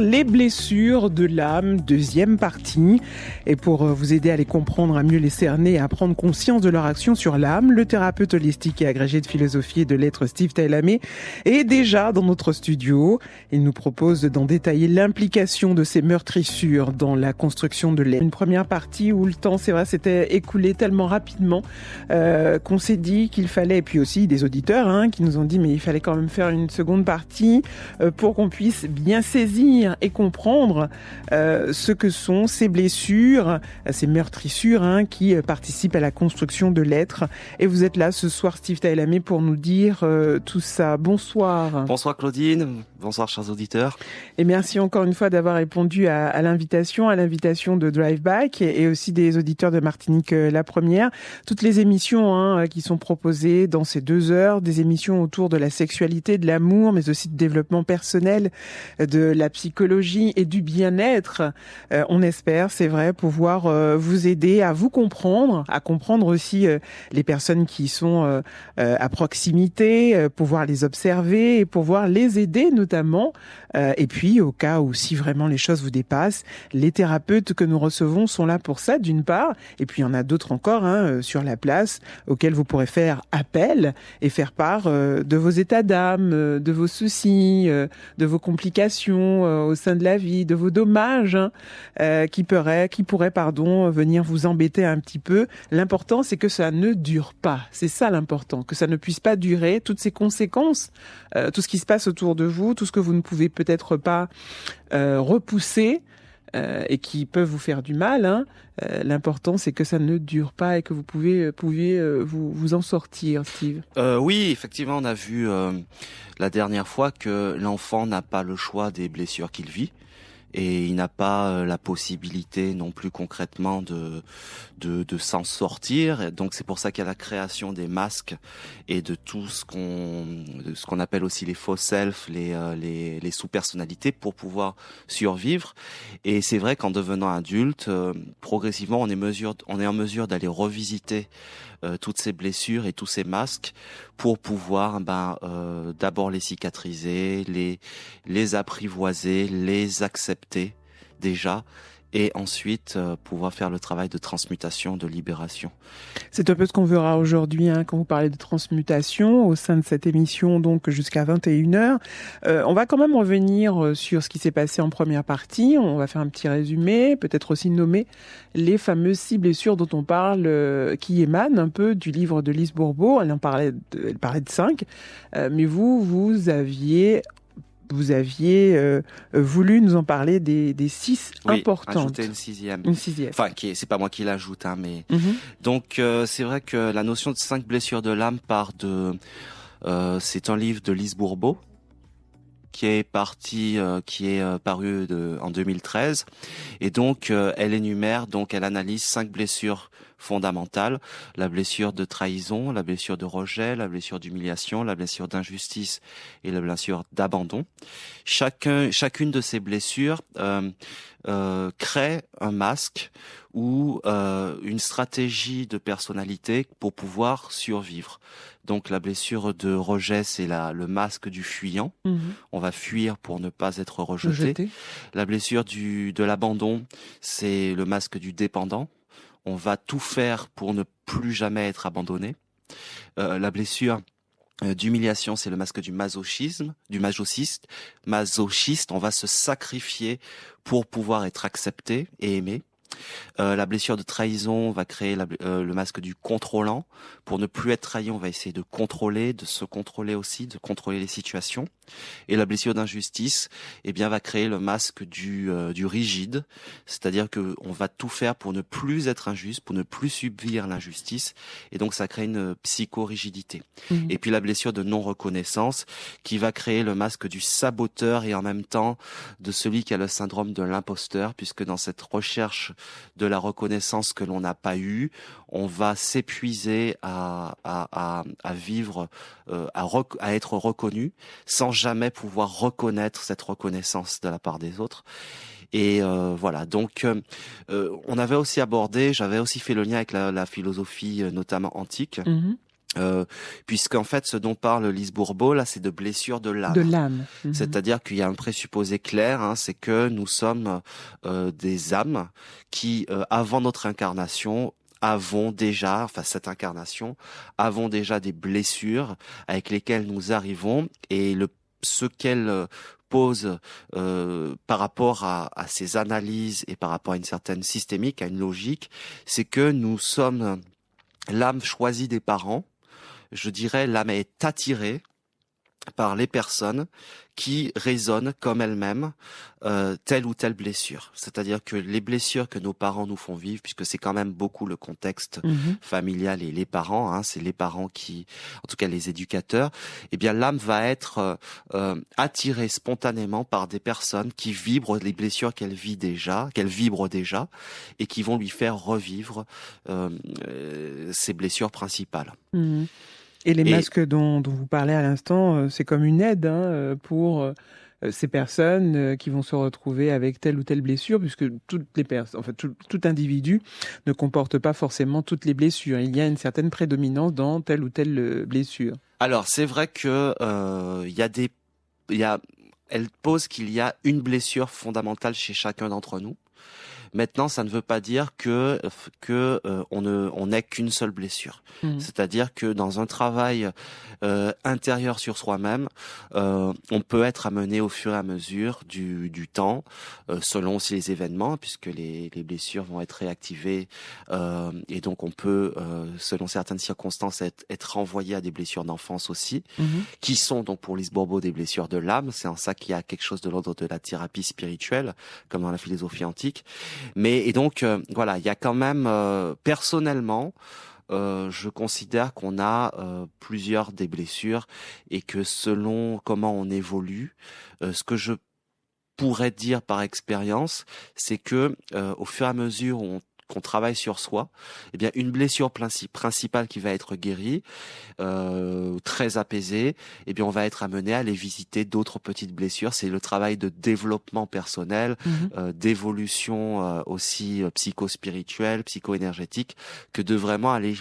Les blessures de l'âme, deuxième partie. Et pour vous aider à les comprendre, à mieux les cerner et à prendre conscience de leur action sur l'âme, le thérapeute holistique et agrégé de philosophie et de lettres Steve Tailamé est déjà dans notre studio. Il nous propose d'en détailler l'implication de ces meurtrissures dans la construction de l'être. Une première partie où le temps, c'est vrai, s'était écoulé tellement rapidement qu'on s'est dit qu'il fallait, et puis aussi des auditeurs qui nous ont dit mais il fallait quand même faire une seconde partie pour qu'on puisse bien saisir et comprendre ce que sont ces blessures, ces meurtrissures qui participent à la construction de l'être. Et vous êtes là ce soir, Steve Tailamé, pour nous dire tout ça. Bonsoir. Bonsoir Claudine, bonsoir chers auditeurs. Et merci encore une fois d'avoir répondu à l'invitation de Drive Back et aussi des auditeurs de Martinique la première. Toutes les émissions qui sont proposées dans ces 2 heures, des émissions autour de la sexualité, de l'amour, mais aussi de développement personnel, de la psychologie et du bien-être. On espère, c'est vrai, pouvoir vous aider à vous comprendre, à comprendre aussi les personnes qui sont à proximité, pouvoir les observer et pouvoir les aider notamment. Et puis, au cas où si vraiment les choses vous dépassent, les thérapeutes que nous recevons sont là pour ça, d'une part. Et puis, il y en a d'autres encore sur la place auxquels vous pourrez faire appel et faire part de vos états d'âme, de vos soucis, de vos complications au sein de la vie, de vos dommages qui pourraient venir vous embêter un petit peu. L'important, c'est que ça ne dure pas. C'est ça l'important, que ça ne puisse pas durer. Toutes ces conséquences, tout ce qui se passe autour de vous, tout ce que vous ne pouvez peut-être pas repousser et qui peuvent vous faire du mal. L'important, c'est que ça ne dure pas et que vous pouvez vous en sortir, Steve. Oui, effectivement, on a vu la dernière fois que l'enfant n'a pas le choix des blessures qu'il vit. Et il n'a pas la possibilité non plus concrètement de s'en sortir. Donc c'est pour ça qu'il y a la création des masques et de tout ce qu'on appelle aussi les faux self, les sous-personnalités pour pouvoir survivre. Et c'est vrai qu'en devenant adulte, progressivement on est en mesure d'aller revisiter toutes ces blessures et tous ces masques pour pouvoir d'abord les cicatriser, les apprivoiser, les accepter déjà et ensuite pouvoir faire le travail de transmutation, de libération. C'est un peu ce qu'on verra aujourd'hui quand vous parlez de transmutation au sein de cette émission, donc jusqu'à 21h. On va quand même revenir sur ce qui s'est passé en première partie. On va faire un petit résumé, peut-être aussi nommer les fameuses 6 blessures dont on parle, qui émanent un peu du livre de Lise Bourbeau. Elle parlait de 5, mais vous aviez voulu nous en parler des 6 importantes. Oui, ajouter une sixième. Enfin, c'est pas moi qui l'ajoute, mais donc c'est vrai que la notion de 5 blessures de l'âme part de, c'est un livre de Lise Bourbeau qui est paru en 2013, et donc elle énumère, elle analyse 5 blessures fondamentales: la blessure de trahison, la blessure de rejet, la blessure d'humiliation, la blessure d'injustice et la blessure d'abandon. Chacune de ces blessures crée un masque ou une stratégie de personnalité pour pouvoir survivre. Donc la blessure de rejet, c'est le masque du fuyant. On va fuir pour ne pas être rejeté. La blessure de l'abandon, c'est le masque du dépendant. On va tout faire pour ne plus jamais être abandonné. La blessure d'humiliation, c'est le masque du masochiste. On va se sacrifier pour pouvoir être accepté et aimé. La blessure de trahison va créer le masque du contrôlant. Pour ne plus être trahi, on va essayer de contrôler, de se contrôler aussi, de contrôler les situations. Et la blessure d'injustice, va créer le masque du rigide, c'est-à-dire que on va tout faire pour ne plus être injuste, pour ne plus subir l'injustice, et donc ça crée une psychorigidité. Et puis la blessure de non-reconnaissance, qui va créer le masque du saboteur et en même temps de celui qui a le syndrome de l'imposteur, puisque dans cette recherche de la reconnaissance que l'on n'a pas eue, on va s'épuiser à vivre, à être reconnu, sans jamais pouvoir reconnaître cette reconnaissance de la part des autres. Et voilà, donc on avait aussi j'avais aussi fait le lien avec la philosophie notamment antique. Puisqu'en fait, ce dont parle Lise Bourbeau, là, c'est de blessures de l'âme. De l'âme. C'est-à-dire qu'il y a un présupposé clair, c'est que nous sommes des âmes qui, avant notre incarnation, cette incarnation, avons déjà des blessures avec lesquelles nous arrivons, et ce qu'elle pose par rapport à ces analyses et par rapport à une certaine systémique, à une logique, c'est que nous sommes l'âme choisie des parents. Je dirais, l'âme est attirée par les personnes qui raisonnent comme elles-mêmes telle ou telle blessure. C'est-à-dire que les blessures que nos parents nous font vivre, puisque c'est quand même beaucoup le contexte familial et les parents, c'est les parents qui, en tout cas les éducateurs, eh bien l'âme va être attirée spontanément par des personnes qui vibrent les blessures qu'elle vibre déjà, et qui vont lui faire revivre ses blessures principales. Et les masques dont vous parlez à l'instant, c'est comme une aide pour ces personnes qui vont se retrouver avec telle ou telle blessure, puisque toutes les personnes, en fait, tout individu ne comporte pas forcément toutes les blessures. Il y a une certaine prédominance dans telle ou telle blessure. Alors, c'est vrai que elle pose qu'il y a une blessure fondamentale chez chacun d'entre nous. Maintenant, ça ne veut pas dire que on n'est qu'une seule blessure. C'est-à-dire que dans un travail intérieur sur soi-même, on peut être amené au fur et à mesure du temps, selon aussi les événements, puisque les blessures vont être réactivées, et donc on peut, selon certaines circonstances, être renvoyé à des blessures d'enfance aussi, qui sont donc pour Lise Bourbeau des blessures de l'âme. C'est en ça qu'il y a quelque chose de l'ordre de la thérapie spirituelle, comme dans la philosophie antique. Et donc voilà, il y a quand même personnellement, je considère qu'on a plusieurs des blessures, et que selon comment on évolue, ce que je pourrais dire par expérience, c'est que au fur et à mesure qu'on travaille sur soi, eh bien une blessure principale qui va être guérie, très apaisée, eh bien on va être amené à aller visiter d'autres petites blessures. C'est le travail de développement personnel, d'évolution aussi psycho-spirituelle, psycho-énergétique, que de vraiment aller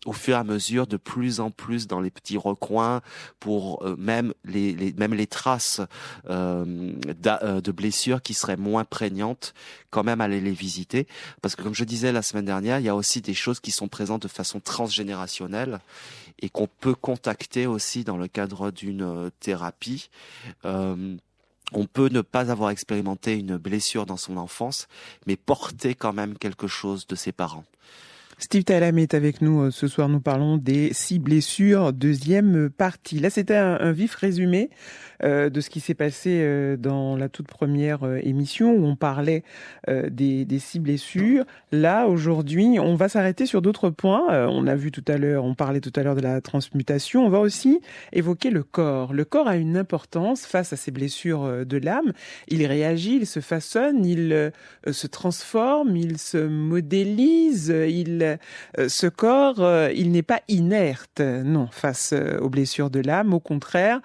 au fur et à mesure de plus en plus dans les petits recoins, pour même les traces de blessures qui seraient moins prégnantes, quand même aller les visiter. Parce que comme je disais la semaine dernière, il y a aussi des choses qui sont présentes de façon transgénérationnelle, et qu'on peut contacter aussi dans le cadre d'une thérapie. On peut ne pas avoir expérimenté une blessure dans son enfance, mais porter quand même quelque chose de ses parents. Steve Thalam est avec nous ce soir. Nous parlons des 6 blessures, deuxième partie. Là, c'était un vif résumé de ce qui s'est passé dans la toute première émission, où on parlait des 6 blessures. Là, aujourd'hui, on va s'arrêter sur d'autres points. On parlait tout à l'heure de la transmutation. On va aussi évoquer le corps. Le corps a une importance face à ces blessures de l'âme. Il réagit, il se façonne, il se transforme, il se modélise, ce corps, il n'est pas inerte, non, face aux blessures de l'âme. Au contraire,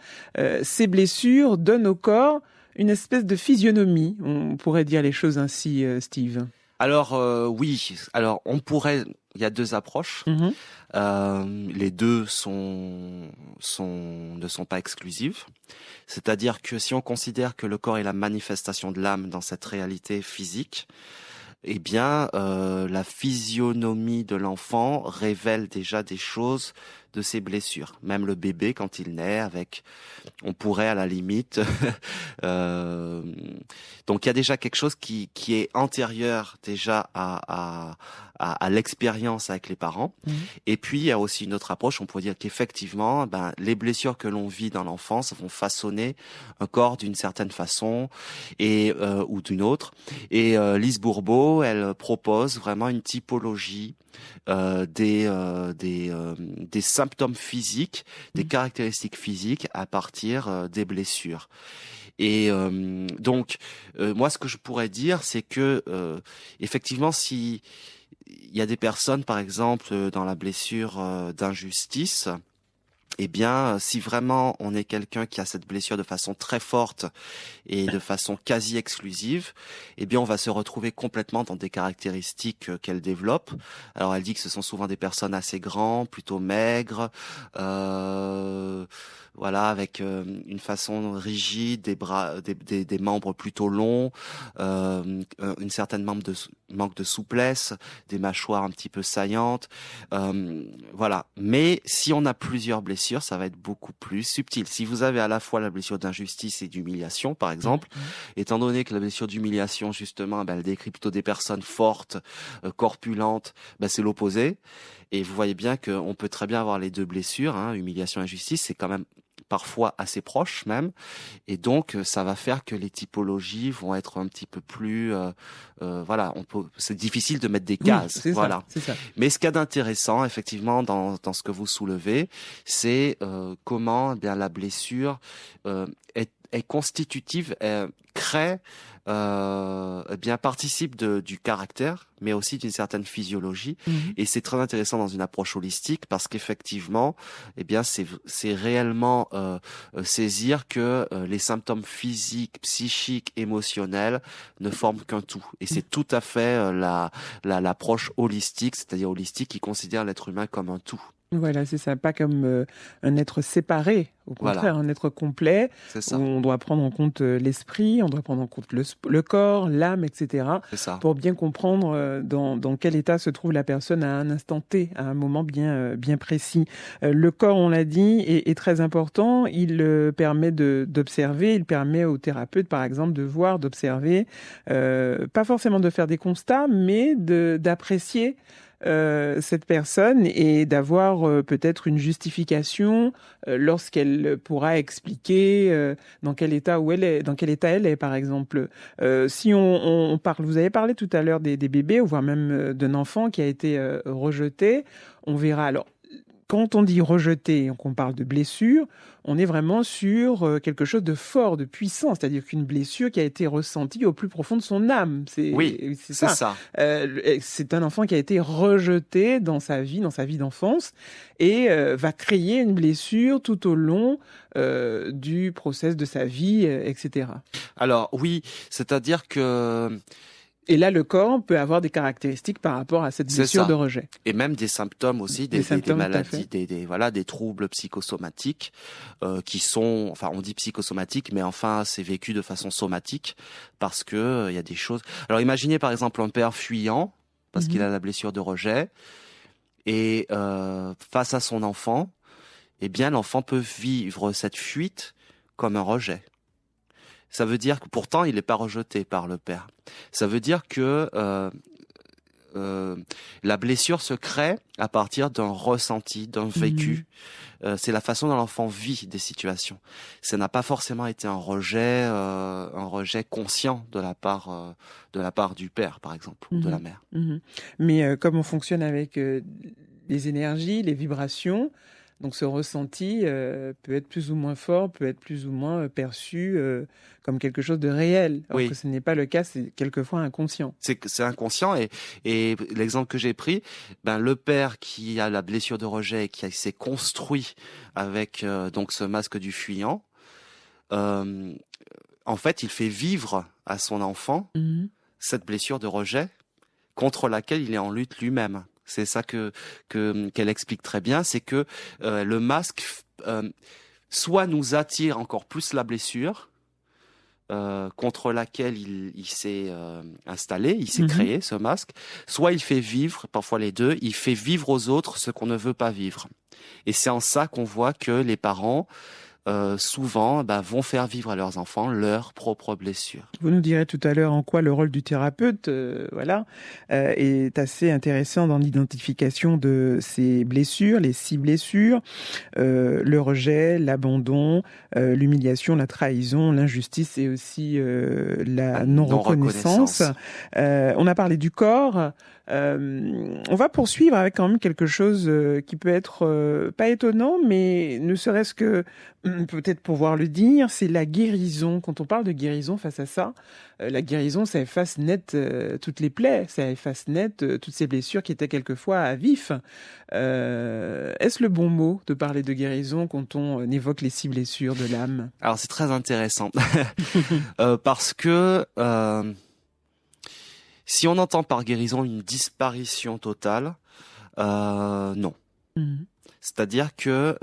ces blessures donnent au corps une espèce de physionomie. On pourrait dire les choses ainsi, Steve. Alors oui, alors il y a 2 approches. Les deux ne sont pas exclusives. C'est-à-dire que si on considère que le corps est la manifestation de l'âme dans cette réalité physique, eh bien, la physionomie de l'enfant révèle déjà des choses de ses blessures. Même le bébé, quand il naît, on pourrait à la limite. Donc, il y a déjà quelque chose qui est antérieur déjà à l'expérience avec les parents. Et puis, il y a aussi une autre approche. On pourrait dire qu'effectivement, les blessures que l'on vit dans l'enfance vont façonner un corps d'une certaine façon ou d'une autre. Et Lise Bourbeau, elle propose vraiment une typologie des symptômes physiques, des caractéristiques physiques à partir des blessures. Et donc, moi, ce que je pourrais dire, c'est que effectivement, si il y a des personnes, par exemple, dans la blessure d'injustice, eh bien, si vraiment on est quelqu'un qui a cette blessure de façon très forte et de façon quasi exclusive, eh bien, on va se retrouver complètement dans des caractéristiques qu'elle développe. Alors, elle dit que ce sont souvent des personnes assez grands, plutôt maigres, voilà, avec une façon rigide, des bras, des membres plutôt longs, une certaine manque de souplesse, des mâchoires un petit peu saillantes, voilà. Mais si on a plusieurs blessures, ça va être beaucoup plus subtil. Si vous avez à la fois la blessure d'injustice et d'humiliation, par exemple, étant donné que la blessure d'humiliation, justement, elle décrit plutôt des personnes fortes, corpulentes, c'est l'opposé. Et vous voyez bien qu'on peut très bien avoir les deux blessures, humiliation et injustice, c'est quand même parfois assez proches même, et donc ça va faire que les typologies vont être un petit peu plus, voilà, c'est difficile de mettre des cases, oui, voilà. C'est ça. Mais ce qu'il y a d'intéressant, effectivement, dans ce que vous soulevez, c'est comment la blessure est constitutive, crée, participe du caractère, mais aussi d'une certaine physiologie. Et c'est très intéressant dans une approche holistique parce qu'effectivement, c'est réellement saisir que les symptômes physiques, psychiques, émotionnels ne forment qu'un tout. Et c'est tout à fait l'approche holistique, c'est-à-dire holistique qui considère l'être humain comme un tout. Voilà, c'est ça, pas comme un être séparé, au contraire, un être complet, où on doit prendre en compte l'esprit, on doit prendre en compte le corps, l'âme, etc., pour bien comprendre dans quel état se trouve la personne à un instant T, à un moment bien précis. Le corps, on l'a dit, est très important, il permet d'observer, il permet au thérapeute, par exemple, de voir, d'observer, pas forcément de faire des constats, mais d'apprécier cette personne et d'avoir peut-être une justification lorsqu'elle pourra expliquer dans quel état elle est, par exemple. Si on parle, vous avez parlé tout à l'heure des bébés, voire même d'un enfant qui a été rejeté, on verra. Alors, quand on dit rejeté, qu'on parle de blessure, on est vraiment sur quelque chose de fort, de puissant, c'est-à-dire qu'une blessure qui a été ressentie au plus profond de son âme. C'est ça. C'est un enfant qui a été rejeté dans sa vie d'enfance, et va créer une blessure tout au long du process de sa vie, etc. Alors oui, c'est-à-dire que... Et là, le corps peut avoir des caractéristiques par rapport à cette blessure de rejet. Et même des symptômes aussi, des maladies, des troubles psychosomatiques qui sont, enfin, on dit psychosomatiques, mais enfin, c'est vécu de façon somatique parce que il y a des choses. Alors, imaginez par exemple un père fuyant parce qu'il a la blessure de rejet et face à son enfant, eh bien, l'enfant peut vivre cette fuite comme un rejet. Ça veut dire que pourtant, il n'est pas rejeté par le père. Ça veut dire que la blessure se crée à partir d'un ressenti, d'un vécu. C'est la façon dont l'enfant vit des situations. Ça n'a pas forcément été un rejet conscient de la part du père, par exemple, ou de la mère. Mais comme on fonctionne avec les énergies, les vibrations, donc ce ressenti peut être plus ou moins fort, peut être plus ou moins perçu comme quelque chose de réel. Alors que ce n'est pas le cas, c'est quelquefois inconscient. C'est inconscient et l'exemple que j'ai pris, le père qui a la blessure de rejet et qui s'est construit avec donc ce masque du fuyant, en fait, il fait vivre à son enfant cette blessure de rejet contre laquelle il est en lutte lui-même. C'est ça qu'elle explique très bien, c'est que le masque soit nous attire encore plus la blessure contre laquelle il s'est installé, il s'est créé ce masque, soit il fait vivre, parfois les deux, il fait vivre aux autres ce qu'on ne veut pas vivre. Et c'est en ça qu'on voit que les parents souvent vont faire vivre à leurs enfants leurs propres blessures. Vous nous direz tout à l'heure en quoi le rôle du thérapeute est assez intéressant dans l'identification de ces blessures, les 6 blessures, le rejet, l'abandon, l'humiliation, la trahison, l'injustice et aussi la non-reconnaissance. On a parlé du corps. On va poursuivre avec quand même quelque chose qui peut être pas étonnant, mais ne serait-ce que peut-être pouvoir le dire, c'est la guérison. Quand on parle de guérison face à ça, la guérison, ça efface net toutes les plaies, ça efface net toutes ces blessures qui étaient quelquefois à vif. Est-ce le bon mot de parler de guérison quand on évoque les 6 blessures de l'âme? Alors c'est très intéressant parce que si on entend par guérison une disparition totale, non. Mhm. C'est-à-dire que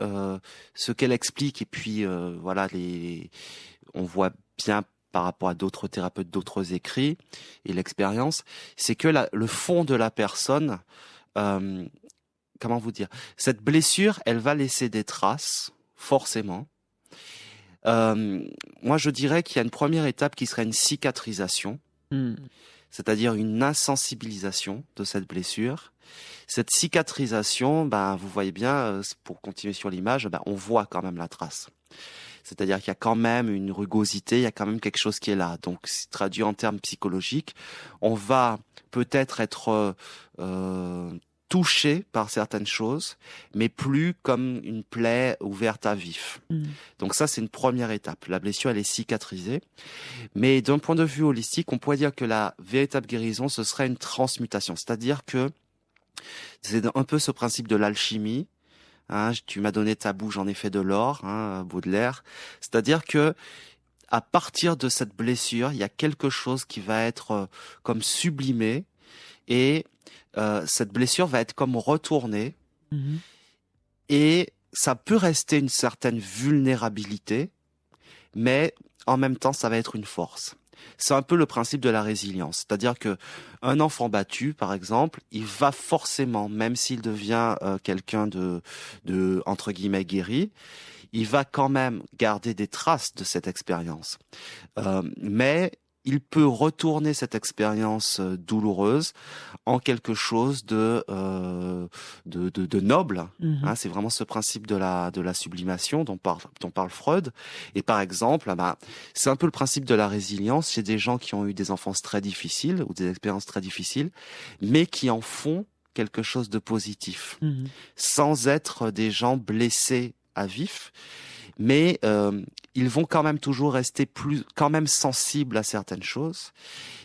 ce qu'elle explique, et puis voilà, on voit bien par rapport à d'autres thérapeutes, d'autres écrits et l'expérience, c'est que le fond de la personne, comment vous dire, cette blessure, elle va laisser des traces, forcément. Moi, je dirais qu'il y a une première étape qui serait une cicatrisation, c'est-à-dire une insensibilisation de cette blessure. Cette cicatrisation, vous voyez bien, pour continuer sur l'image, on voit quand même la trace. C'est-à-dire qu'il y a quand même une rugosité, il y a quand même quelque chose qui est là. Donc, traduit en termes psychologiques, on va peut-être être touché par certaines choses, mais plus comme une plaie ouverte à vif. Donc ça, c'est une première étape. La blessure, elle est cicatrisée. Mais d'un point de vue holistique, on pourrait dire que la véritable guérison, ce serait une transmutation. C'est-à-dire que c'est un peu ce principe de l'alchimie. Hein, tu m'as donné ta boue, j'en ai fait de l'or, hein, Baudelaire. C'est-à-dire que à partir de cette blessure, il y a quelque chose qui va être comme sublimé et cette blessure va être comme retournée et ça peut rester une certaine vulnérabilité, mais en même temps, ça va être une force. C'est un peu le principe de la résilience. C'est-à-dire que un enfant battu, par exemple, il va forcément, même s'il devient quelqu'un de entre guillemets guéri, il va quand même garder des traces de cette expérience. Mais il peut retourner cette expérience douloureuse en quelque chose de noble. Hein, c'est vraiment ce principe de la sublimation dont parle Freud. Et par exemple, c'est un peu le principe de la résilience chez des gens qui ont eu des enfances très difficiles ou des expériences très difficiles, mais qui en font quelque chose de positif, sans être des gens blessés à vif. Mais ils vont quand même toujours rester quand même sensibles à certaines choses.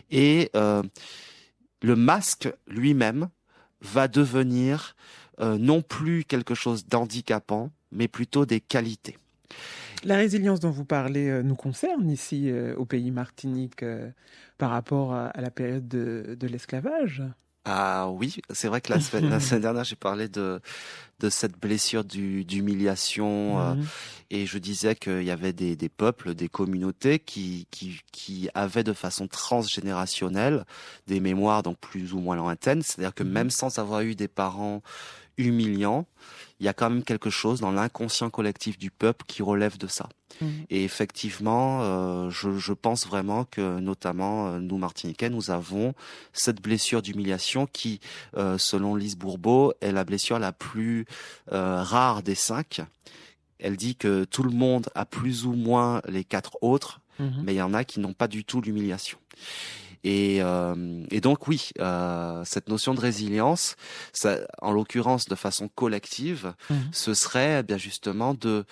Et le masque lui-même va devenir non plus quelque chose d'handicapant, mais plutôt des qualités. La résilience dont vous parlez nous concerne ici au pays Martinique par rapport à la période de l'esclavage. Ah oui, c'est vrai que la semaine dernière, j'ai parlé de cette blessure d'humiliation et je disais qu'il y avait des peuples, des communautés qui avaient de façon transgénérationnelle des mémoires donc plus ou moins lointaines. C'est-à-dire que même sans avoir eu des parents humiliants, il y a quand même quelque chose dans l'inconscient collectif du peuple qui relève de ça. Et effectivement, je pense vraiment que, notamment, nous, Martiniquais, nous avons cette blessure d'humiliation qui, selon Lise Bourbeau, est la blessure la plus rare des 5. Elle dit que tout le monde a plus ou moins les 4 autres, mais il y en a qui n'ont pas du tout l'humiliation. Et donc oui, cette notion de résilience, ça, en l'occurrence de façon collective, ce serait bien justement de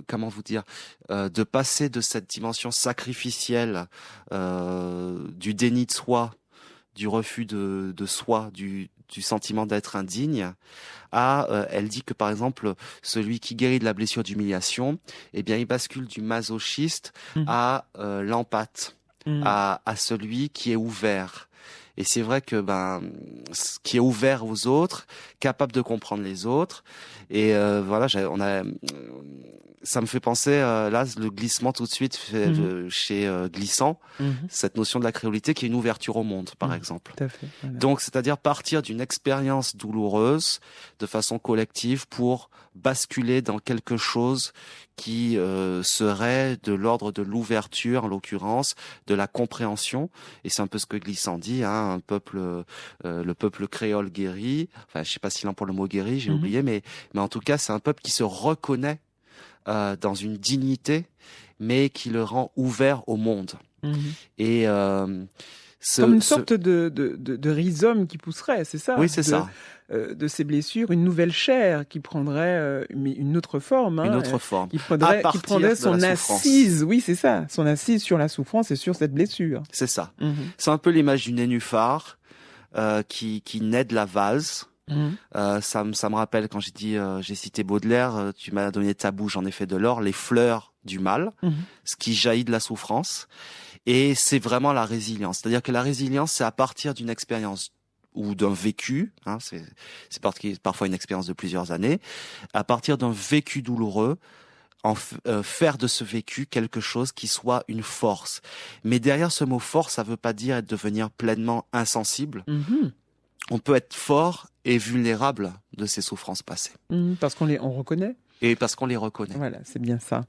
comment vous dire, de passer de cette dimension sacrificielle du déni de soi, du refus de soi, du sentiment d'être indigne, elle dit que par exemple celui qui guérit de la blessure d'humiliation, eh bien il bascule du masochiste à l'empathe. À celui qui est ouvert. Et c'est vrai que qui est ouvert aux autres, capable de comprendre les autres. Et voilà, ça me fait penser là le glissement tout de suite chez Glissant, cette notion de la créolité qui est une ouverture au monde, par exemple. Tout à fait, voilà. Donc, c'est-à-dire partir d'une expérience douloureuse de façon collective pour basculer dans quelque chose qui serait de l'ordre de l'ouverture, en l'occurrence, de la compréhension. Et c'est un peu ce que Glissant dit, hein, un peuple, le peuple créole guéri. Enfin, je sais pas s'il emploie le mot guéri, j'ai oublié, mais en tout cas, c'est un peuple qui se reconnaît dans une dignité, mais qui le rend ouvert au monde. Et Comme une sorte de rhizome qui pousserait, c'est ça? Oui, c'est ça. De ces blessures, une nouvelle chair qui prendrait une autre forme. Une autre forme. Qui prendrait son assise. Oui, c'est ça. Son assise sur la souffrance et sur cette blessure. C'est ça. C'est un peu l'image du nénuphar qui naît de la vase. Ça me rappelle quand j'ai cité Baudelaire, tu m'as donné ta bouche, j'en ai fait de l'or, les fleurs du mal, ce qui jaillit de la souffrance. Et c'est vraiment la résilience. C'est-à-dire que la résilience, c'est à partir d'une expérience ou d'un vécu, c'est parfois une expérience de plusieurs années, à partir d'un vécu douloureux, faire de ce vécu quelque chose qui soit une force. Mais derrière ce mot force, ça veut pas dire devenir pleinement insensible. On peut être fort et vulnérable de ses souffrances passées. Parce qu'on on reconnaît. Et parce qu'on les reconnaît. Voilà, c'est bien ça.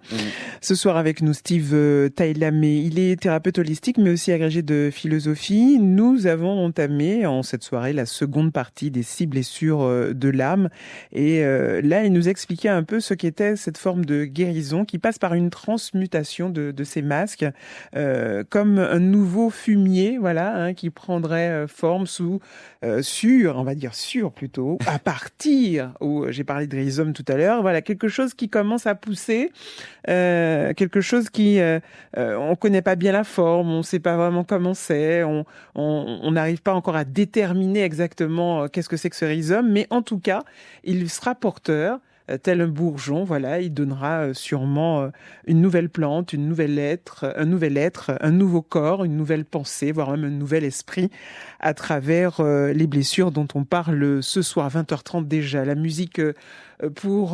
Ce soir avec nous, Steve Tailamé. Il est thérapeute holistique, mais aussi agrégé de philosophie. Nous avons entamé en cette soirée la seconde partie des 6 blessures de l'âme. Et là, il nous expliquait un peu ce qu'était cette forme de guérison qui passe par une transmutation de ces masques, comme un nouveau fumier, voilà, qui prendrait forme on va dire plutôt, à partir, où j'ai parlé de rhizome tout à l'heure, voilà, quelque chose qui commence à pousser, quelque chose qui on connaît pas bien la forme, on sait pas vraiment comment c'est, on n'arrive pas encore à déterminer exactement qu'est-ce que c'est que ce rhizome, mais en tout cas, il sera porteur. Tel un bourgeon, voilà, il donnera sûrement une nouvelle plante, un nouvel être, un nouveau corps, une nouvelle pensée, voire même un nouvel esprit à travers les blessures dont on parle ce soir, 20h30 déjà. La musique pour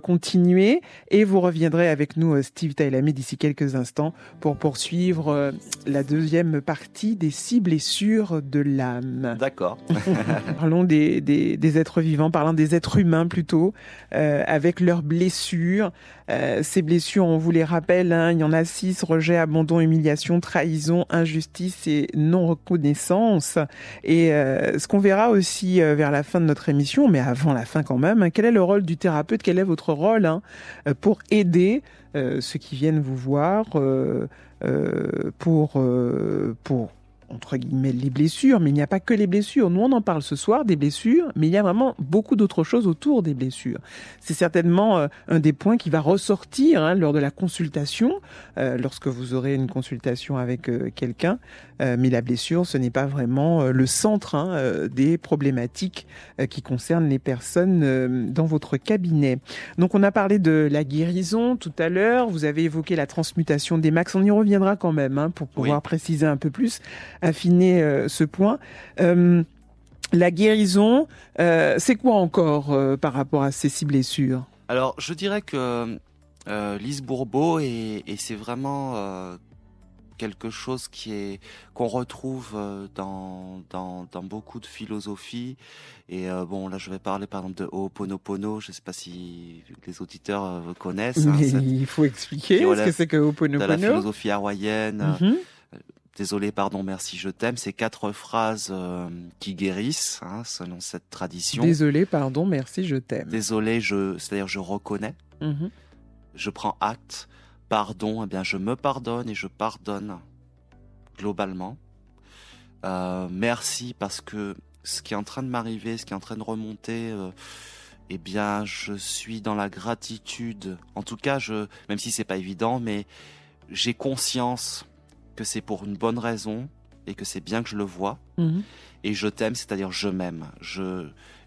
continuer, et vous reviendrez avec nous, Steve Tailamé, d'ici quelques instants pour poursuivre la deuxième partie des 6 blessures de l'âme. D'accord. Parlons des êtres vivants, parlons des êtres humains plutôt, avec leurs blessures. Ces blessures, on vous les rappelle, il y en a 6: rejet, abandon, humiliation, trahison, injustice et non-reconnaissance. Et ce qu'on verra aussi vers la fin de notre émission, mais avant la fin quand même, quel est le rôle du thérapeute, quel est votre rôle pour aider ceux qui viennent vous voir pour entre guillemets les blessures, mais il n'y a pas que les blessures. Nous, on en parle ce soir des blessures, mais il y a vraiment beaucoup d'autres choses autour des blessures. C'est certainement un des points qui va ressortir lors de la consultation, lorsque vous aurez une consultation avec quelqu'un. Mais la blessure, ce n'est pas vraiment le centre des problématiques qui concernent les personnes dans votre cabinet. Donc, on a parlé de la guérison tout à l'heure. Vous avez évoqué la transmutation des masques. On y reviendra quand même pour pouvoir préciser un peu plus, affiner ce point. La guérison, c'est quoi encore par rapport à ces 6 blessures? Alors, je dirais que Lise Bourbeau, et c'est vraiment quelque chose qu'on retrouve dans beaucoup de philosophies. Et bon, là, je vais parler par exemple de Ho'oponopono. Je ne sais pas si les auditeurs connaissent. Mais il faut expliquer ce que c'est que Ho'oponopono. De la philosophie hawaïenne. Désolé, pardon, merci, je t'aime. C'est 4 phrases qui guérissent, selon cette tradition. Désolé, pardon, merci, je t'aime. Désolé, c'est-à-dire je reconnais. Je prends acte. Pardon, eh bien, je me pardonne et je pardonne globalement. Merci, parce que ce qui est en train de m'arriver, ce qui est en train de remonter, eh bien, je suis dans la gratitude. En tout cas, même si c'est pas évident, mais j'ai conscience que c'est pour une bonne raison et que c'est bien que je le vois. Et je t'aime, c'est-à-dire je m'aime.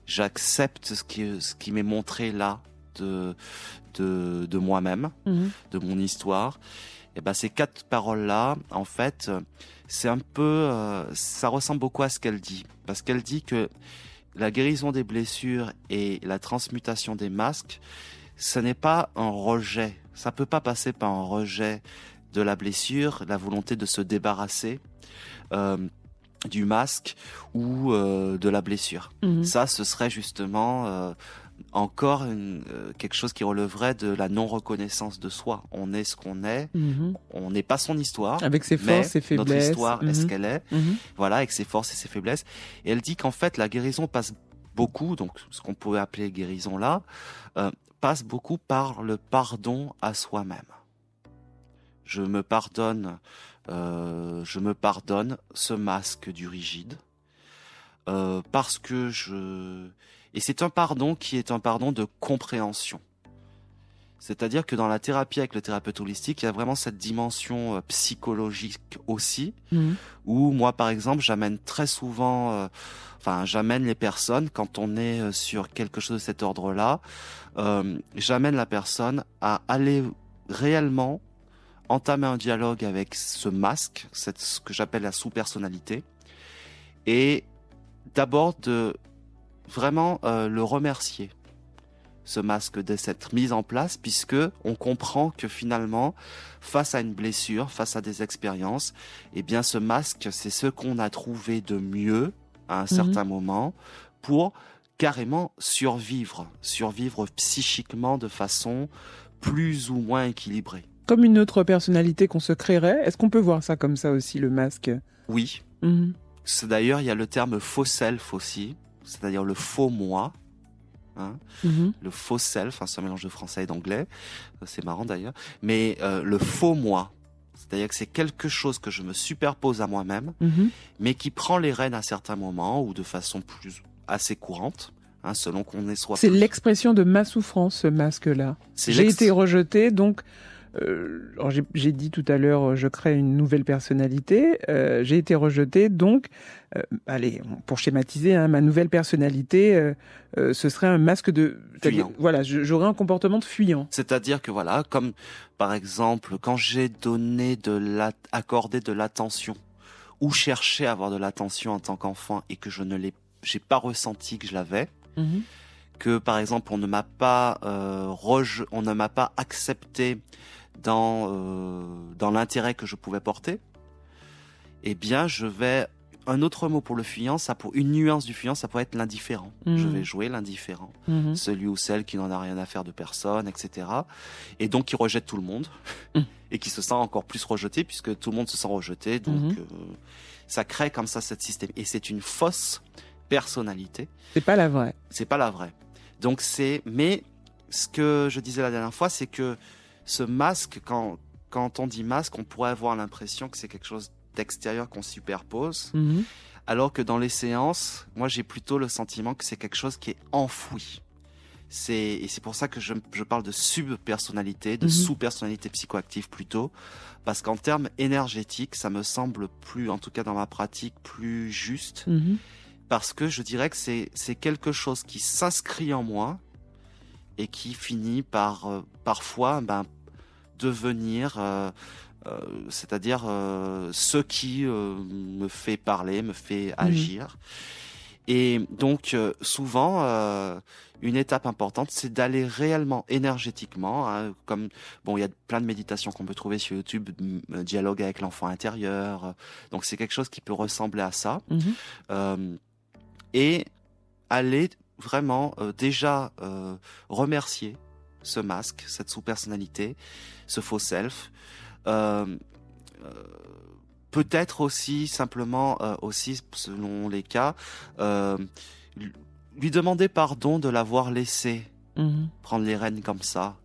J'accepte ce qui m'est montré là de moi-même, de mon histoire. Et ben, ces 4 paroles-là, en fait, c'est un peu, ça ressemble beaucoup à ce qu'elle dit, parce qu'elle dit que la guérison des blessures et la transmutation des masques, ce n'est pas un rejet. Ça peut pas passer par un rejet de la blessure, la volonté de se débarrasser du masque ou de la blessure. Ça, ce serait justement encore quelque chose qui releverait de la non-reconnaissance de soi. On est ce qu'on est, on n'est pas son histoire. Avec ses forces, ses faiblesses. Notre histoire est ce qu'elle est, voilà, avec ses forces et ses faiblesses. Et elle dit qu'en fait, la guérison passe beaucoup, donc ce qu'on pourrait appeler guérison là, passe beaucoup par le pardon à soi-même. je me pardonne ce masque du rigide, parce que et c'est un pardon qui est un pardon de compréhension. C'est-à-dire que dans la thérapie avec le thérapeute holistique, il y a vraiment cette dimension psychologique aussi, où moi, par exemple, j'amène très souvent, j'amène les personnes, quand on est sur quelque chose de cet ordre-là, j'amène la personne à aller réellement entamer un dialogue avec ce masque, ce que j'appelle la sous-personnalité, et d'abord de vraiment le remercier, ce masque, de cette mise en place, puisque on comprend que finalement, face à une blessure, face à des expériences, eh bien ce masque, c'est ce qu'on a trouvé de mieux à un certain moment pour carrément survivre psychiquement de façon plus ou moins équilibrée. Comme une autre personnalité qu'on se créerait. Est-ce qu'on peut voir ça comme ça aussi, le masque? Oui. C'est d'ailleurs, il y a le terme faux self aussi, c'est-à-dire le faux moi. Le faux self, c'est un mélange de français et d'anglais, c'est marrant d'ailleurs, mais le faux moi, c'est-à-dire que c'est quelque chose que je me superpose à moi-même, mais qui prend les rênes à certains moments ou de façon assez courante, selon qu'on est soit. C'est l'expression de ma souffrance, ce masque-là. J'ai été rejeté, donc j'ai dit tout à l'heure, je crée une nouvelle personnalité. J'ai été rejetée, donc, allez, pour schématiser, ma nouvelle personnalité, ce serait un masque de fuyant. Voilà, j'aurais un comportement de fuyant. C'est-à-dire que voilà, comme par exemple, quand j'ai accordé de l'attention ou cherché à avoir de l'attention en tant qu'enfant et que j'ai pas ressenti que je l'avais. Que par exemple on ne m'a pas accepté dans l'intérêt que je pouvais porter, eh bien un autre mot pour le fuyant, une nuance du fuyant, ça pourrait être l'indifférent. Je vais jouer l'indifférent, celui ou celle qui n'en a rien à faire de personne, etc. Et donc qui rejette tout le monde et qui se sent encore plus rejeté puisque tout le monde se sent rejeté. Donc ça crée comme ça cette système. Et c'est une fausse personnalité. C'est pas la vraie. C'est pas la vraie. Donc mais ce que je disais la dernière fois, c'est que ce masque, quand on dit masque, on pourrait avoir l'impression que c'est quelque chose d'extérieur qu'on superpose, alors que dans les séances, moi j'ai plutôt le sentiment que c'est quelque chose qui est enfoui. Et c'est pour ça que je parle de subpersonnalité, de sous-personnalité psychoactive plutôt, parce qu'en termes énergétiques, ça me semble plus, en tout cas dans ma pratique, plus juste. Parce que je dirais que c'est quelque chose qui s'inscrit en moi et qui finit par parfois devenir, c'est-à-dire ce qui me fait parler, me fait agir. Et donc souvent, une étape importante, c'est d'aller réellement énergétiquement, comme il y a plein de méditations qu'on peut trouver sur YouTube, dialogue avec l'enfant intérieur. Donc c'est quelque chose qui peut ressembler à ça. Et aller vraiment déjà remercier ce masque, cette sous-personnalité, ce faux self. Peut-être aussi simplement, aussi selon les cas, lui demander pardon de l'avoir laissé prendre les rênes comme ça.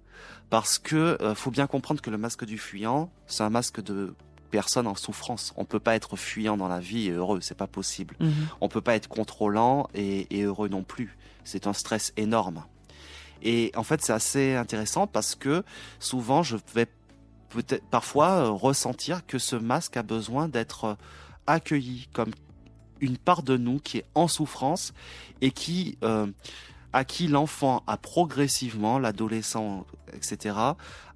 Parce que faut bien comprendre que le masque du fuyant, c'est un masque de personne en souffrance. On peut pas être fuyant dans la vie et heureux, c'est pas possible. On peut pas être contrôlant et heureux non plus. C'est un stress énorme. Et en fait, c'est assez intéressant parce que souvent, je vais peut-être parfois ressentir que ce masque a besoin d'être accueilli comme une part de nous qui est en souffrance et à qui l'enfant a progressivement, l'adolescent, etc.,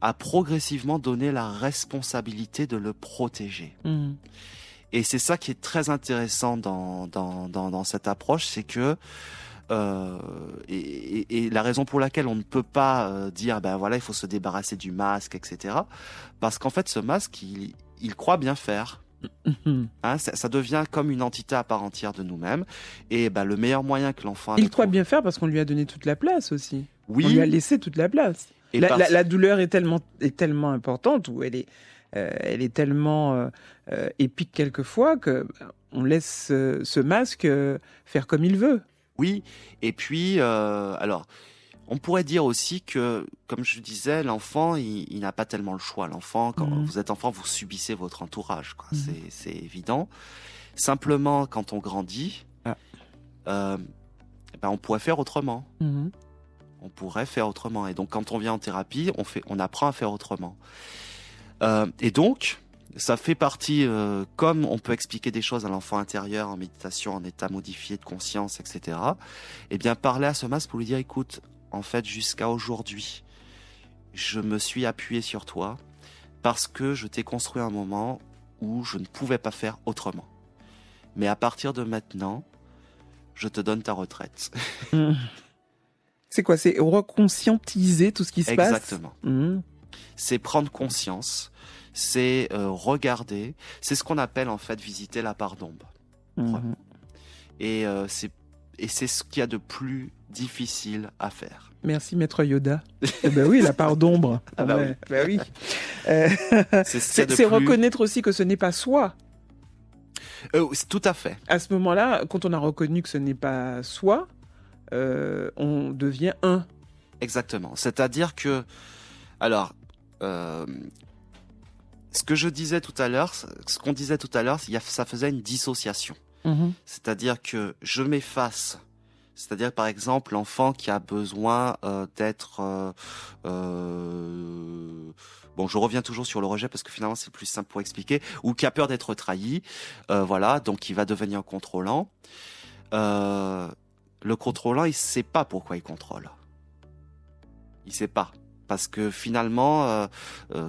a progressivement donné la responsabilité de le protéger. Et c'est ça qui est très intéressant dans cette approche, c'est que et la raison pour laquelle on ne peut pas dire il faut se débarrasser du masque, etc., parce qu'en fait ce masque il croit bien faire. Ça devient comme une entité à part entière de nous-mêmes. Et le meilleur moyen que l'enfant... Il croit bien faire parce qu'on lui a donné toute la place aussi. Oui. On lui a laissé toute la place. Et la douleur est tellement importante, ou elle est tellement épique quelquefois que on laisse ce masque faire comme il veut. Oui, et puis, alors, On pourrait dire aussi que, comme je disais, l'enfant, il n'a pas tellement le choix. L'enfant, quand vous êtes enfant, vous subissez votre entourage, quoi. C'est évident. Simplement, quand on grandit, on pourrait faire autrement. On pourrait faire autrement. Et donc, quand on vient en thérapie, on apprend à faire autrement. Et donc, ça fait partie, comme on peut expliquer des choses à l'enfant intérieur en méditation, en état modifié de conscience, etc. Eh bien, parler à ce masque pour lui dire, écoute, en fait, jusqu'à aujourd'hui, je me suis appuyé sur toi parce que je t'ai construit un moment où je ne pouvais pas faire autrement. Mais à partir de maintenant, je te donne ta retraite. C'est quoi? C'est reconscientiser tout ce qui se passe? Exactement. C'est prendre conscience, c'est regarder. C'est ce qu'on appelle en fait visiter la part d'ombre. Et c'est ce qu'il y a de plus difficile à faire. Merci Maître Yoda. Ben oui, la part d'ombre. Oui. C'est reconnaître aussi que ce n'est pas soi. Tout à fait. À ce moment-là, quand on a reconnu que ce n'est pas soi, on devient un. Exactement. C'est-à-dire que, alors, ce que je disais tout à l'heure, ce qu'on disait tout à l'heure, ça faisait une dissociation. C'est-à-dire que je m'efface. C'est-à-dire, par exemple, l'enfant qui a besoin d'être... Bon, je reviens toujours sur le rejet parce que finalement, c'est plus simple pour expliquer. Ou qui a peur d'être trahi. Voilà, donc il va devenir contrôlant. Le contrôlant, il ne sait pas pourquoi il contrôle. Il ne sait pas. Parce que finalement,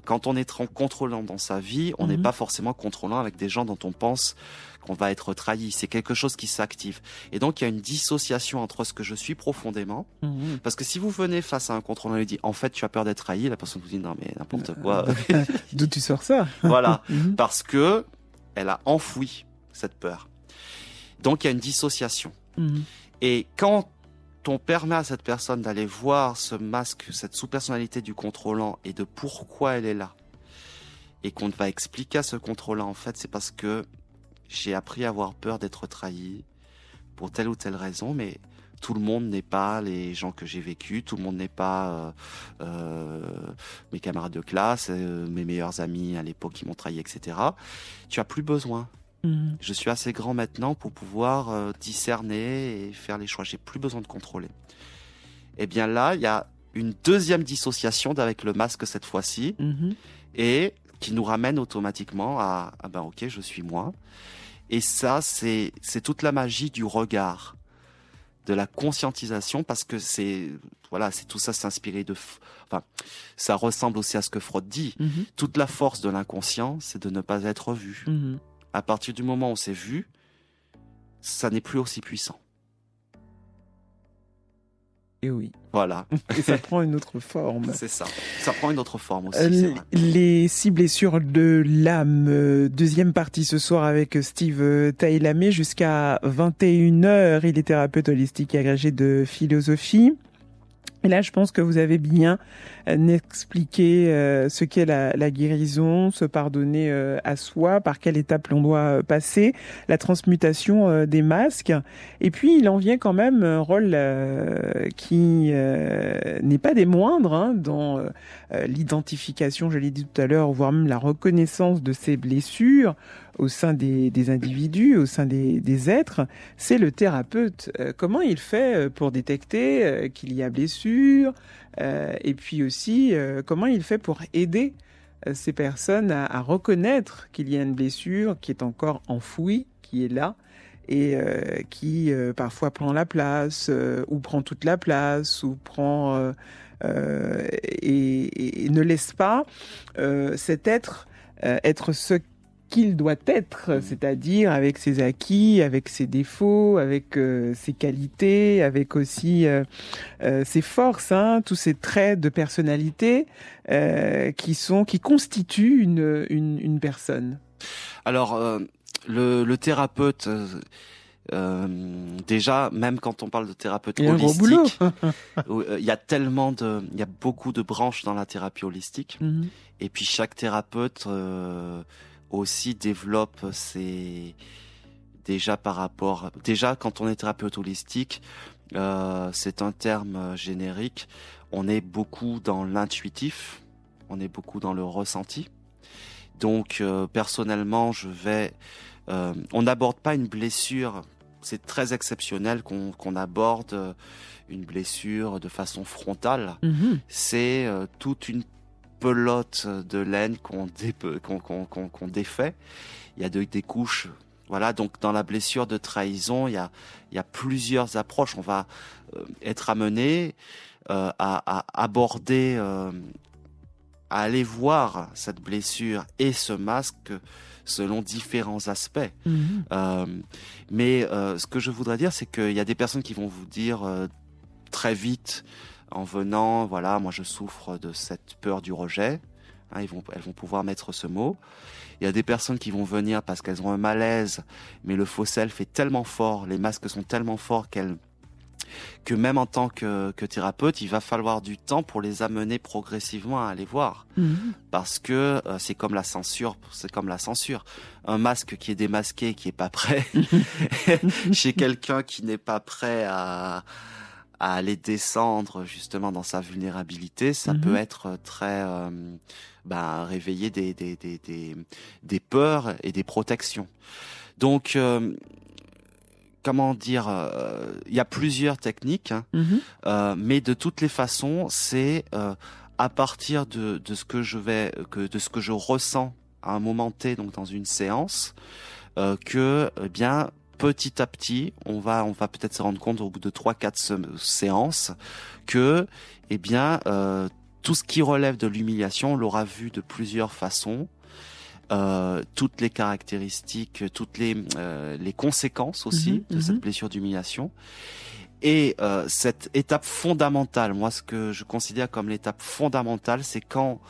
quand on est contrôlant dans sa vie, on n'est pas forcément contrôlant avec des gens dont on pense qu'on va être trahi. C'est quelque chose qui s'active. Et donc, il y a une dissociation entre ce que je suis profondément. Parce que si vous venez face à un contrôlant et lui dites, en fait, tu as peur d'être trahi, la personne vous dit, non, mais n'importe quoi. D'où tu sors ça? Voilà. Parce que elle a enfoui cette peur. Donc, il y a une dissociation. Et quand on permet à cette personne d'aller voir ce masque, cette sous-personnalité du contrôlant et de pourquoi elle est là, et qu'on va expliquer à ce contrôlant, en fait, c'est parce que j'ai appris à avoir peur d'être trahi pour telle ou telle raison, mais tout le monde n'est pas les gens que j'ai vécus, tout le monde n'est pas mes camarades de classe, mes meilleurs amis à l'époque qui m'ont trahi, etc. Tu as plus besoin. Je suis assez grand maintenant pour pouvoir discerner et faire les choix. J'ai plus besoin de contrôler. Et bien là, il y a une deuxième dissociation avec le masque cette fois-ci, et qui nous ramène automatiquement à ben ok, je suis moi. Et ça, c'est toute la magie du regard, de la conscientisation, parce que c'est tout ça s'inspirer de. Enfin, ça ressemble aussi à ce que Freud dit. Toute la force de l'inconscient, c'est de ne pas être vu. À partir du moment où c'est vu, ça n'est plus aussi puissant. Et oui. Voilà. Et ça prend une autre forme. C'est ça. Ça prend une autre forme aussi, c'est vrai. Les 6 blessures de l'âme, deuxième partie ce soir avec Steve Tailamé jusqu'à 21h. Il est thérapeute holistique et agrégé de philosophie. Et là, je pense que vous avez bien expliqué ce qu'est la guérison, se pardonner à soi, par quelle étape l'on doit passer, la transmutation des masques. Et puis, il en vient quand même un rôle qui n'est pas des moindres dans l'identification, je l'ai dit tout à l'heure, voire même la reconnaissance de ces blessures au sein des individus, au sein des êtres. C'est le thérapeute. Comment il fait pour détecter qu'il y a blessure, et puis aussi comment il fait pour aider ces personnes à reconnaître qu'il y a une blessure qui est encore enfouie, qui est là, et qui parfois prend la place, ou prend toute la place, ou prend et ne laisse pas cet être être ce qu'il doit être, c'est-à-dire avec ses acquis, avec ses défauts, avec ses qualités, avec aussi ses forces, tous ces traits de personnalité qui constituent une personne. Alors, le thérapeute, déjà, même quand on parle de thérapeute holistique, il y a beaucoup de branches dans la thérapie holistique, et puis chaque thérapeute aussi développe déjà quand on est thérapeute holistique, c'est un terme générique. On est beaucoup dans l'intuitif, on est beaucoup dans le ressenti. Donc personnellement, on n'aborde pas une blessure. C'est très exceptionnel qu'on aborde une blessure de façon frontale. C'est toute une pelote de laine qu'on défait. Il y a des couches. Voilà, donc dans la blessure de trahison, il y a plusieurs approches. On va être amené à aborder, à aller voir cette blessure et ce masque selon différents aspects. Mais ce que je voudrais dire, c'est qu'il y a des personnes qui vont vous dire très vite, en venant, voilà, moi je souffre de cette peur du rejet. Hein, elles vont pouvoir mettre ce mot. Il y a des personnes qui vont venir parce qu'elles ont un malaise, mais le faux self est tellement fort, les masques sont tellement forts que même en tant que thérapeute, il va falloir du temps pour les amener progressivement à aller voir. Parce que c'est comme la censure. Un masque qui est démasqué, qui est pas prêt, chez quelqu'un qui n'est pas prêt à aller descendre justement dans sa vulnérabilité, ça peut être très réveiller des peurs et des protections. Donc comment dire, il y a plusieurs techniques, mais de toutes les façons, c'est à partir de ce que je ressens à un moment T, donc dans une séance, que bien petit à petit, on va peut-être se rendre compte au bout de 3-4 séances que tout ce qui relève de l'humiliation, on l'aura vu de plusieurs façons. Toutes les caractéristiques, toutes les conséquences aussi de cette blessure d'humiliation. Et cette étape fondamentale, moi ce que je considère comme l'étape fondamentale, c'est quand,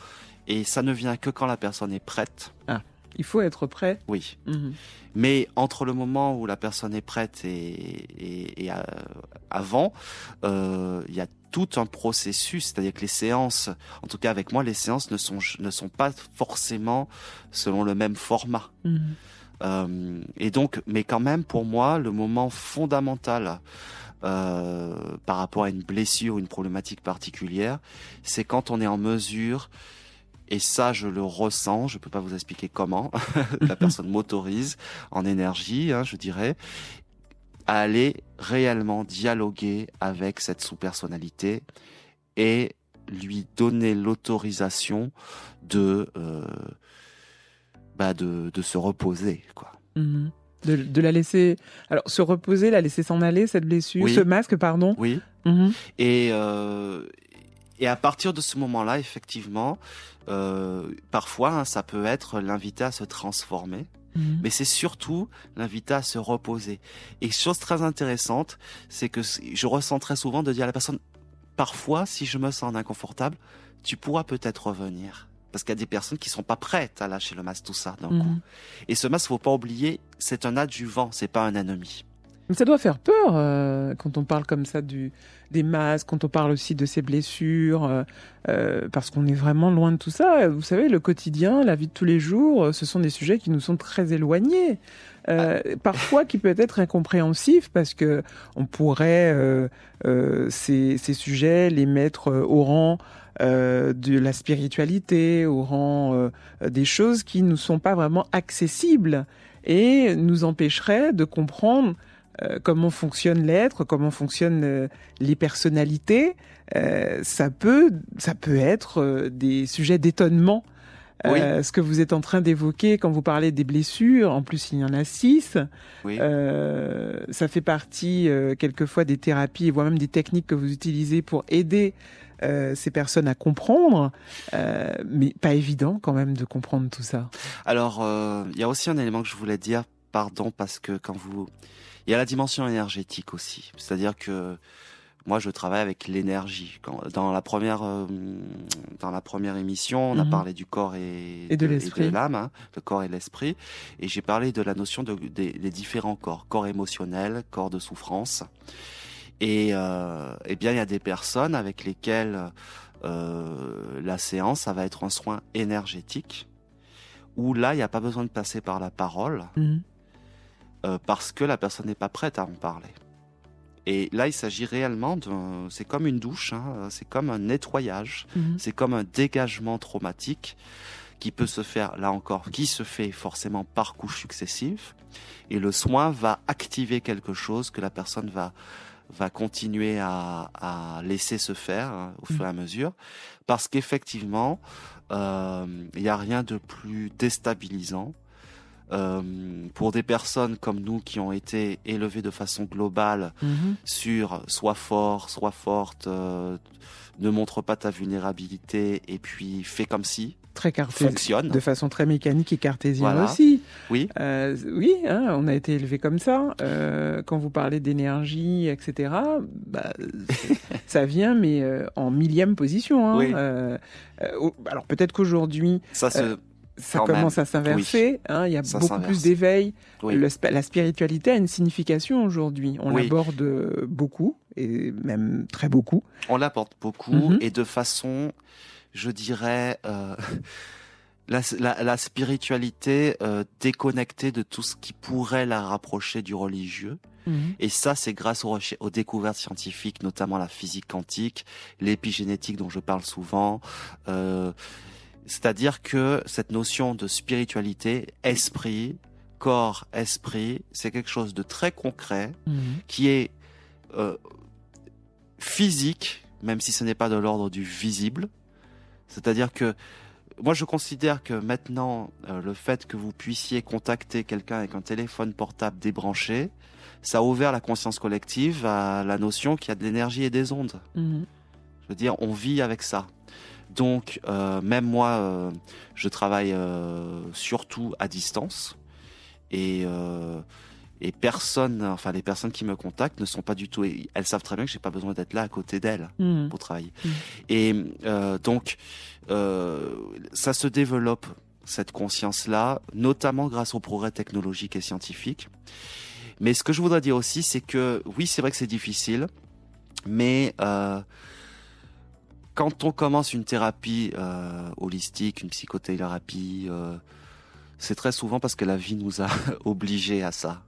et ça ne vient que quand la personne est prête. Ah, il faut être prêt. Oui. Mais entre le moment où la personne est prête et avant, il y a tout un processus, c'est-à-dire que les séances, en tout cas avec moi, les séances ne sont pas forcément selon le même format. Et donc, mais quand même, pour moi, le moment fondamental par rapport à une blessure ou une problématique particulière, c'est quand on est en mesure, et ça je le ressens, je peux pas vous expliquer comment, la personne m'autorise en énergie, je dirais, à aller réellement dialoguer avec cette sous-personnalité et lui donner l'autorisation de se reposer, quoi. De la laisser, alors se reposer, la laisser s'en aller, cette blessure, ce masque, pardon. Oui. Et à partir de ce moment-là, effectivement, parfois, ça peut être l'inviter à se transformer. Mais c'est surtout l'inviter à se reposer. Et chose très intéressante, c'est que je ressens très souvent de dire à la personne, parfois, si je me sens inconfortable, tu pourras peut-être revenir. Parce qu'il y a des personnes qui sont pas prêtes à lâcher le masque, tout ça, d'un coup. Et ce masque, faut pas oublier, c'est un adjuvant, c'est pas un ennemi. Ça doit faire peur quand on parle comme ça des masques, quand on parle aussi de ces blessures, parce qu'on est vraiment loin de tout ça. Vous savez, le quotidien, la vie de tous les jours, ce sont des sujets qui nous sont très éloignés. Parfois qui peut être incompréhensif parce que on pourrait ces sujets les mettre au rang de la spiritualité, au rang des choses qui ne sont pas vraiment accessibles et nous empêcheraient de comprendre comment fonctionne l'être, comment fonctionnent les personnalités. Ça peut être des sujets d'étonnement. Oui. Ce que vous êtes en train d'évoquer quand vous parlez des blessures, en plus il y en a 6. Oui. Ça fait partie quelquefois des thérapies et voire même des techniques que vous utilisez pour aider ces personnes à comprendre, mais pas évident quand même de comprendre tout ça. Alors, il y a aussi un élément que je voulais dire, pardon, parce que il y a la dimension énergétique aussi. C'est-à-dire que moi, je travaille avec l'énergie. Dans la première émission, on a parlé du corps et de l'âme, le corps et l'esprit. Et j'ai parlé de la notion des différents corps. Corps émotionnel, corps de souffrance. Et bien, il y a des personnes avec lesquelles la séance, ça va être un soin énergétique. Où là, il n'y a pas besoin de passer par la parole. Parce que la personne n'est pas prête à en parler. Et là, il s'agit réellement c'est comme une douche, hein, c'est comme un nettoyage, c'est comme un dégagement traumatique qui peut se faire, là encore, qui se fait forcément par couches successives. Et le soin va activer quelque chose que la personne va continuer à laisser se faire, hein, au fur et à mesure. Parce qu'effectivement, il n'y a rien de plus déstabilisant pour des personnes comme nous qui ont été élevées de façon globale sur sois fort, sois forte, ne montre pas ta vulnérabilité et puis fais comme si. Très fonctionne. De façon très mécanique et cartésienne voilà. aussi. Oui. Oui, hein, on a été élevé comme ça. Quand vous parlez d'énergie, etc., ça vient, mais en millième position. Hein. Oui. Alors peut-être qu'aujourd'hui... Ça commence à s'inverser, oui. Hein, il y a beaucoup plus d'éveil. Oui. La spiritualité a une signification aujourd'hui. On l'aborde beaucoup, et même très beaucoup. On l'aborde beaucoup, et de façon, je dirais, la spiritualité déconnectée de tout ce qui pourrait la rapprocher du religieux. Et ça, c'est grâce aux découvertes scientifiques, notamment la physique quantique, l'épigénétique dont je parle souvent. C'est-à-dire que cette notion de spiritualité, esprit, corps, esprit, c'est quelque chose de très concret qui est physique, même si ce n'est pas de l'ordre du visible. C'est-à-dire que moi, je considère que maintenant, le fait que vous puissiez contacter quelqu'un avec un téléphone portable débranché, ça a ouvert la conscience collective à la notion qu'il y a de l'énergie et des ondes. Je veux dire, on vit avec ça. Donc, même moi, je travaille surtout à distance et personne, enfin les personnes qui me contactent ne sont pas du tout, elles savent très bien que j'ai pas besoin d'être là à côté d'elles pour travailler. Et donc, ça se développe cette conscience-là, notamment grâce au progrès technologique et scientifique. Mais ce que je voudrais dire aussi, c'est que oui, c'est vrai que c'est difficile, mais quand on commence une thérapie holistique, une psychothérapie, c'est très souvent parce que la vie nous a obligés à ça.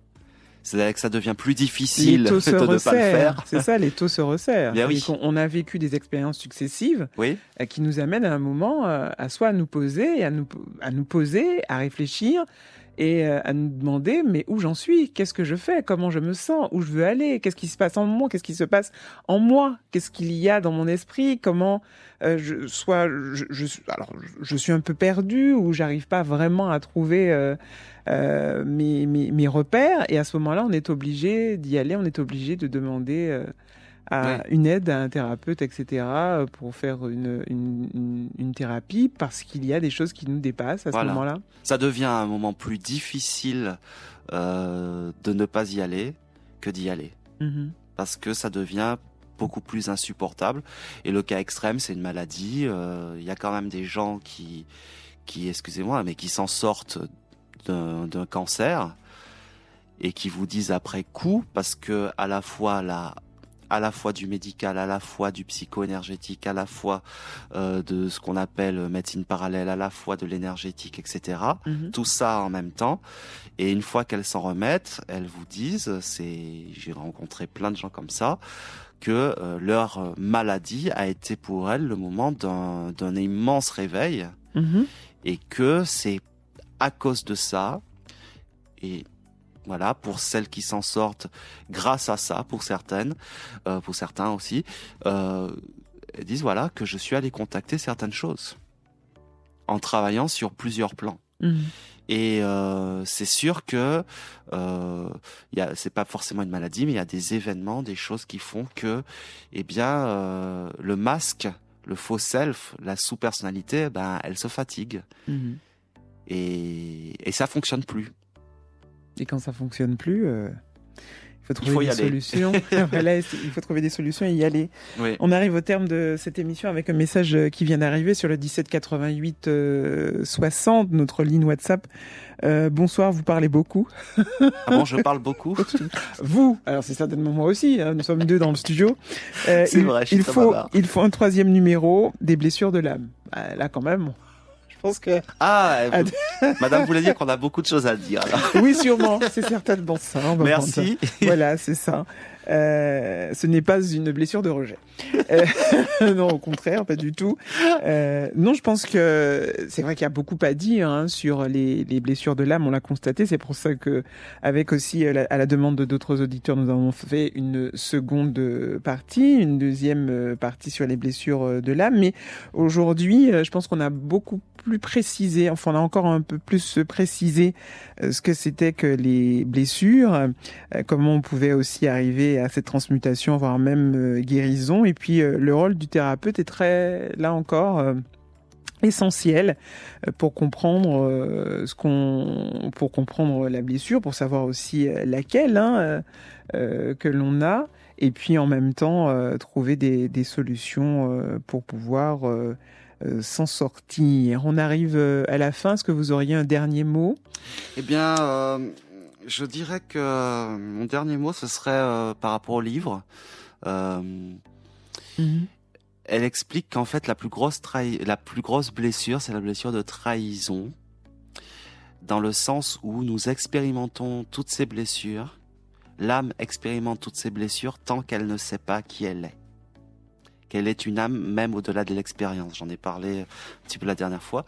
C'est-à-dire que ça devient plus difficile de ne pas le faire. C'est ça, les taux se resserrent. Bien oui. On a vécu des expériences successives qui nous amènent à un moment à soit à nous poser, à réfléchir et à nous demander mais où j'en suis, qu'est-ce que je fais, comment je me sens, où je veux aller, qu'est-ce qui se passe en moi, qu'est-ce qui se passe en moi, qu'est-ce qu'il y a dans mon esprit, comment je suis un peu perdu ou j'arrive pas vraiment à trouver mes repères, et à ce moment-là on est obligé d'y aller, on est obligé de demander une aide à un thérapeute, etc., pour faire une thérapie, parce qu'il y a des choses qui nous dépassent à ce moment-là. Ça devient un moment plus difficile de ne pas y aller que d'y aller. Parce que ça devient beaucoup plus insupportable. Et le cas extrême, c'est une maladie. Il y a quand même des gens qui excusez-moi, mais qui s'en sortent d'un cancer et qui vous disent après coup, parce que à la fois du médical, à la fois du psycho-énergétique, à la fois de ce qu'on appelle médecine parallèle, à la fois de l'énergétique, etc. Tout ça en même temps. Et une fois qu'elles s'en remettent, elles vous disent, j'ai rencontré plein de gens comme ça, que leur maladie a été pour elles le moment d'un immense réveil, et que c'est à cause de ça, et voilà, pour celles qui s'en sortent grâce à ça, pour certaines, pour certains aussi, elles disent voilà que je suis allé contacter certaines choses en travaillant sur plusieurs plans. Et c'est sûr que c'est pas forcément une maladie, mais il y a des événements, des choses qui font que, eh bien, le masque, le faux self, la sous-personnalité, elle se fatigue. Et ça fonctionne plus. Et quand ça fonctionne plus, il faut trouver des solutions. Là, il faut trouver des solutions et y aller. Oui. On arrive au terme de cette émission avec un message qui vient d'arriver sur le 17 88 60, notre ligne WhatsApp. Bonsoir, vous parlez beaucoup. Ah bon, je parle beaucoup. Vous, alors c'est certainement moi aussi, hein, nous sommes deux dans le studio. C'est vrai, il faut un troisième numéro des blessures de l'âme. Là quand même, je Je pense que... Madame voulait dire qu'on a beaucoup de choses à dire. Alors. Oui, sûrement. C'est certainement ça. Merci. Voilà, c'est ça. Ce n'est pas une blessure de rejet. Non, au contraire, pas du tout. Non, je pense que c'est vrai qu'il y a beaucoup à dire sur les blessures de l'âme. On l'a constaté. C'est pour ça que, avec aussi à la demande de d'autres auditeurs, nous avons fait une seconde partie, une deuxième partie sur les blessures de l'âme. Mais aujourd'hui, je pense qu'on a beaucoup plus précisé, enfin on a encore un peu plus précisé ce que c'était que les blessures, comment on pouvait aussi arriver à cette transmutation, voire même guérison. Et puis le rôle du thérapeute est très, là encore, essentiel pour comprendre pour comprendre la blessure, pour savoir aussi laquelle que l'on a, et puis en même temps trouver des solutions pour pouvoir s'en sortir. On arrive à la fin. Est-ce que vous auriez un dernier mot ? Eh bien, je dirais que mon dernier mot, ce serait par rapport au livre. Elle explique qu'en fait, la plus grosse blessure, c'est la blessure de trahison, dans le sens où nous expérimentons toutes ces blessures. L'âme expérimente toutes ces blessures tant qu'elle ne sait pas qui elle est. Qu'elle est une âme même au-delà de l'expérience. J'en ai parlé un petit peu la dernière fois.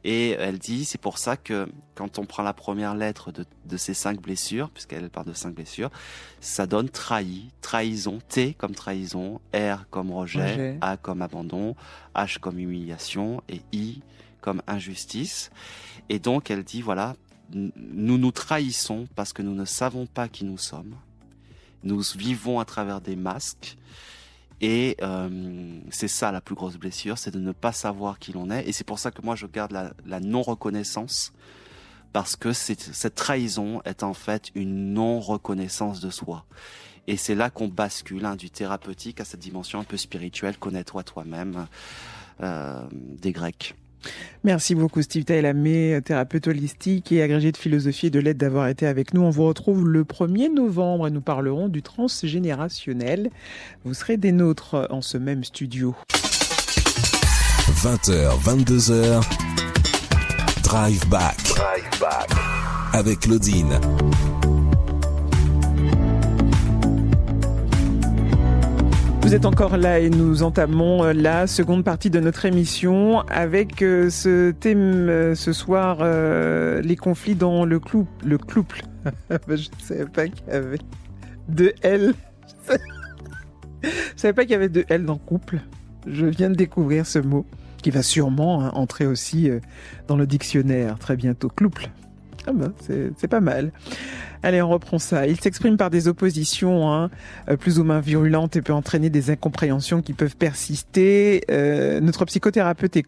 Et elle dit, c'est pour ça que quand on prend la première lettre de ces 5 blessures, puisqu'elle parle de 5 blessures, ça donne trahison, T comme trahison, R comme rejet, A comme abandon, H comme humiliation et I comme injustice. Et donc elle dit, voilà, nous nous trahissons parce que nous ne savons pas qui nous sommes. Nous vivons à travers des masques. Et c'est ça la plus grosse blessure, c'est de ne pas savoir qui l'on est. Et c'est pour ça que moi je garde la non-reconnaissance, parce que cette trahison est en fait une non-reconnaissance de soi. Et c'est là qu'on bascule du thérapeutique à cette dimension un peu spirituelle, connais-toi toi-même, des Grecs. Merci beaucoup Steve Taillamé, thérapeute holistique et agrégé de philosophie et de l'aide, d'avoir été avec nous. On vous retrouve le 1er novembre et nous parlerons du transgénérationnel. Vous serez des nôtres en ce même studio. 20h, 22h, Drive Back. Avec Claudine. Vous êtes encore là et nous entamons la seconde partie de notre émission avec ce thème ce soir, les conflits dans le couple. Je ne savais pas qu'il y avait 2 L. Je ne savais pas qu'il y avait 2 L dans couple. Je viens de découvrir ce mot qui va sûrement entrer aussi dans le dictionnaire très bientôt. Couple. Ah ben, c'est pas mal. Allez, on reprend ça. Il s'exprime par des oppositions plus ou moins virulentes et peut entraîner des incompréhensions qui peuvent persister. Notre psychothérapeute est